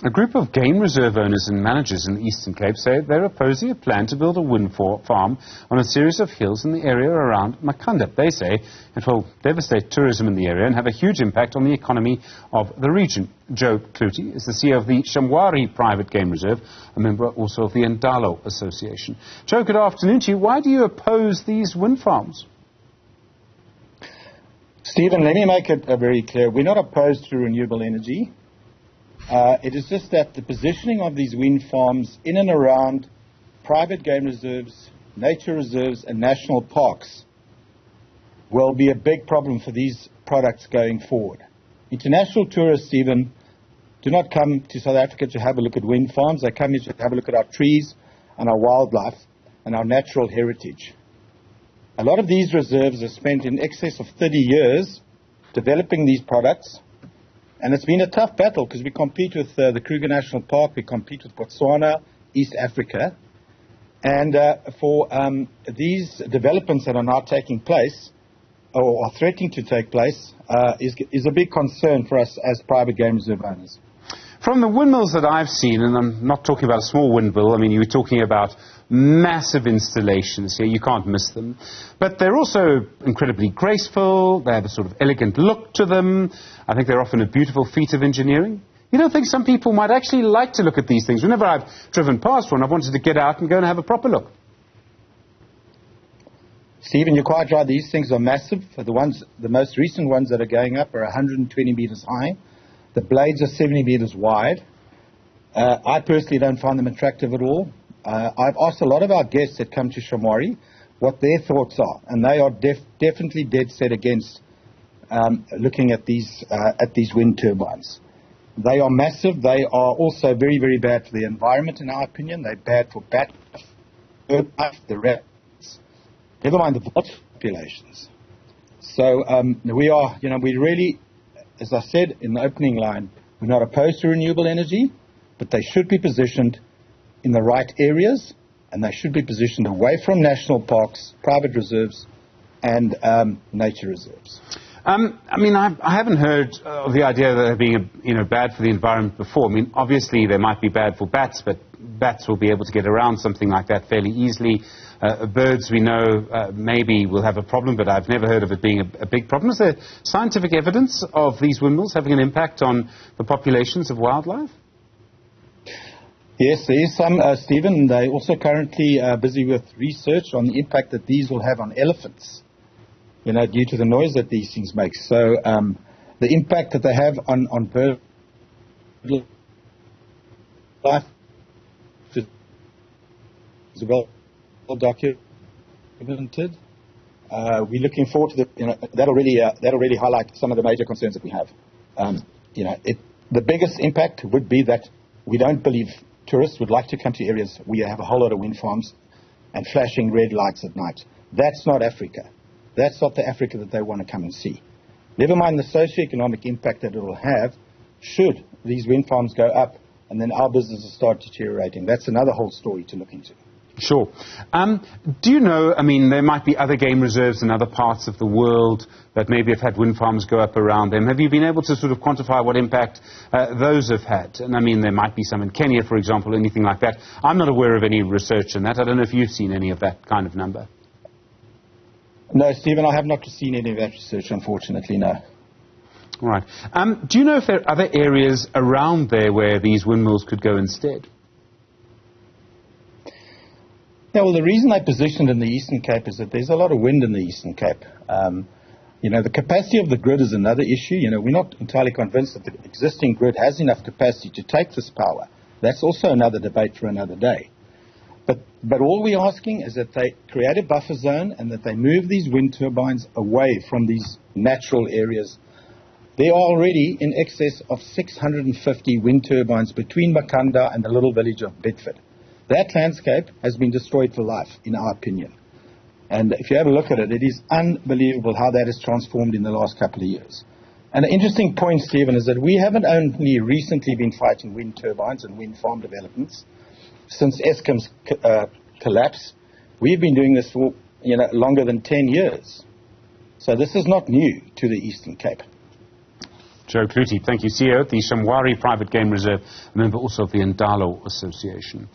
A group of game reserve owners and managers in the Eastern Cape say they're opposing a plan to build a wind farm on a series of hills in the area around Makanda. They say it will devastate tourism in the area and have a huge impact on the economy of the region. Joe Cloete is the CEO of the Shamwari Private Game Reserve, a member also of the Indalo Association. Joe, good afternoon to you. Why do you oppose these wind farms? Stephen, let me make it very clear. We're not opposed to renewable energy. It is just that the positioning of these wind farms in and around private game reserves, nature reserves and national parks will be a big problem for these products going forward. International tourists even do not come to South Africa to have a look at wind farms. They come here to have a look at our trees and our wildlife and our natural heritage. A lot of these reserves have spent in excess of 30 years developing these products. And it's been a tough battle because we compete with the Kruger National Park, we compete with Botswana, East Africa. And for these developments that are now taking place, or are threatening to take place, is a big concern for us as private game reserve owners. From the windmills that I've seen, and I'm not talking about a small windmill, I mean, you were talking about massive installations here, you can't miss them. But they're also incredibly graceful, they have a sort of elegant look to them. I think they're often a beautiful feat of engineering. You don't think some people might actually like to look at these things? Whenever I've driven past one, I've wanted to get out and go and have a proper look. Stephen, you're quite right, these things are massive. The most recent ones that are going up are 120 meters high. The blades are 70 meters wide. I personally don't find them attractive at all. I've asked a lot of our guests that come to Shamwari what their thoughts are, and they are definitely dead set against looking at these wind turbines. They are massive. They are also very, very bad for the environment, in our opinion. They're bad for bat life, the rats, never mind the vulture populations. So we really, as I said in the opening line, we're not opposed to renewable energy, but they should be positioned in the right areas, and they should be positioned away from national parks, private reserves, and nature reserves. I mean, I haven't heard of the idea that they're being bad for the environment before. I mean, obviously they might be bad for bats, but bats will be able to get around something like that fairly easily. Birds, we know, maybe will have a problem, but I've never heard of it being a big problem. Is there scientific evidence of these windmills having an impact on the populations of wildlife? Yes, there is some, Stephen. They're also currently busy with research on the impact that these will have on elephants, due to the noise that these things make. So the impact that they have on bird life is well documented. We're looking forward to that'll really highlight some of the major concerns that we have. The biggest impact would be that we don't believe tourists would like to come to areas where you have a whole lot of wind farms and flashing red lights at night. That's not Africa. That's not the Africa that they want to come and see. Never mind the socioeconomic impact that it will have should these wind farms go up and then our businesses start deteriorating. That's another whole story to look into. Sure. Do you know, I mean, there might be other game reserves in other parts of the world that maybe have had wind farms go up around them. Have you been able to sort of quantify what impact those have had? And I mean, there might be some in Kenya, for example, anything like that. I'm not aware of any research in that. I don't know if you've seen any of that kind of number. No, Stephen, I have not seen any of that research, unfortunately, no. All right. Do you know if there are other areas around there where these windmills could go instead? Yeah, well, the reason they positioned in the Eastern Cape is that there's a lot of wind in the Eastern Cape. The capacity of the grid is another issue. We're not entirely convinced that the existing grid has enough capacity to take this power. That's also another debate for another day. But all we're asking is that they create a buffer zone and that they move these wind turbines away from these natural areas. There are already in excess of 650 wind turbines between Makanda and the little village of Bedford. That landscape has been destroyed for life, in our opinion. And if you have a look at it, it is unbelievable how that has transformed in the last couple of years. And an interesting point, Stephen, is that we haven't only recently been fighting wind turbines and wind farm developments. Since Eskom's collapse, we've been doing this for longer than 10 years. So this is not new to the Eastern Cape. Joe Cloete, thank you, CEO of the Shamwari Private Game Reserve, a member also of the Indalo Association.